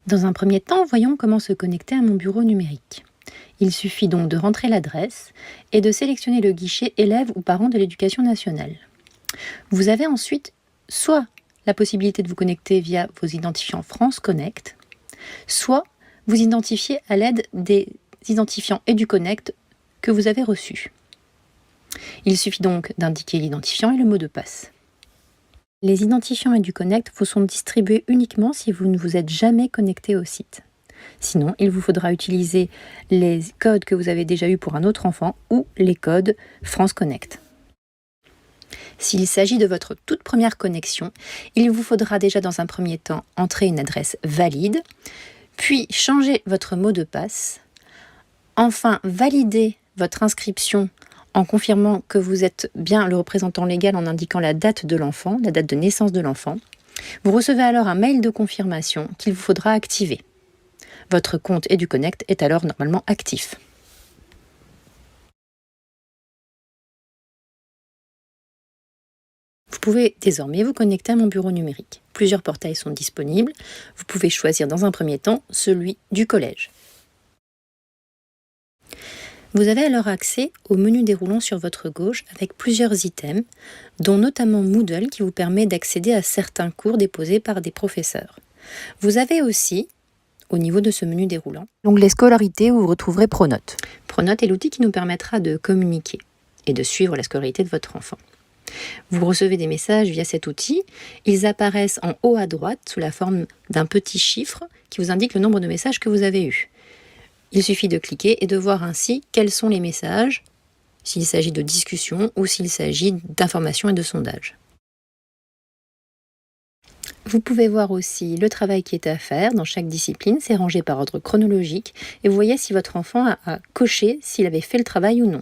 Dans un premier temps, voyons comment se connecter à mon bureau numérique. Il suffit donc de rentrer l'adresse et de sélectionner le guichet élève ou parent de l'éducation nationale. Vous avez ensuite soit la possibilité de vous connecter via vos identifiants France Connect, soit vous identifier à l'aide des identifiants EduConnect que vous avez reçus. Il suffit donc d'indiquer l'identifiant et le mot de passe. Les identifiants EduConnect vous sont distribués uniquement si vous ne vous êtes jamais connecté au site. Sinon, il vous faudra utiliser les codes que vous avez déjà eus pour un autre enfant ou les codes France Connect. S'il s'agit de votre toute première connexion, il vous faudra déjà dans un premier temps entrer une adresse valide, puis changer votre mot de passe, enfin valider votre inscription en confirmant que vous êtes bien le représentant légal en indiquant la date de l'enfant, la date de naissance de l'enfant. Vous recevez alors un mail de confirmation qu'il vous faudra activer. Votre compte EduConnect est alors normalement actif. Vous pouvez désormais vous connecter à mon bureau numérique. Plusieurs portails sont disponibles. Vous pouvez choisir dans un premier temps celui du collège. Vous avez alors accès au menu déroulant sur votre gauche avec plusieurs items, dont notamment Moodle qui vous permet d'accéder à certains cours déposés par des professeurs. Vous avez aussi, au niveau de ce menu déroulant, l'onglet Scolarité où vous retrouverez Pronote. Pronote est l'outil qui nous permettra de communiquer et de suivre la scolarité de votre enfant. Vous recevez des messages via cet outil. Ils apparaissent en haut à droite sous la forme d'un petit chiffre qui vous indique le nombre de messages que vous avez eus. Il suffit de cliquer et de voir ainsi quels sont les messages, s'il s'agit de discussion ou s'il s'agit d'informations et de sondages. Vous pouvez voir aussi le travail qui est à faire dans chaque discipline, c'est rangé par ordre chronologique et vous voyez si votre enfant a coché s'il avait fait le travail ou non.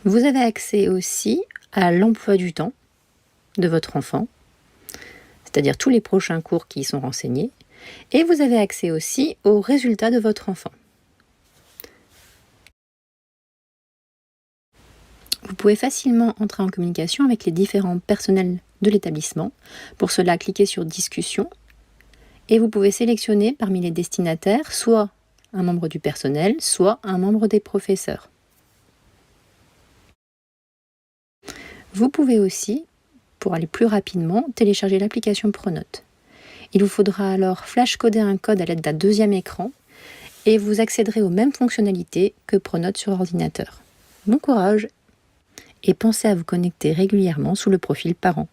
Vous avez accès aussi à l'emploi du temps de votre enfant, c'est-à-dire tous les prochains cours qui y sont renseignés, et vous avez accès aussi aux résultats de votre enfant. Vous pouvez facilement entrer en communication avec les différents personnels de l'établissement. Pour cela, cliquez sur Discussion et vous pouvez sélectionner parmi les destinataires soit un membre du personnel, soit un membre des professeurs. Vous pouvez aussi, pour aller plus rapidement, télécharger l'application Pronote. Il vous faudra alors flash-coder un code à l'aide d'un deuxième écran et vous accéderez aux mêmes fonctionnalités que Pronote sur ordinateur. Bon courage et pensez à vous connecter régulièrement sous le profil parent.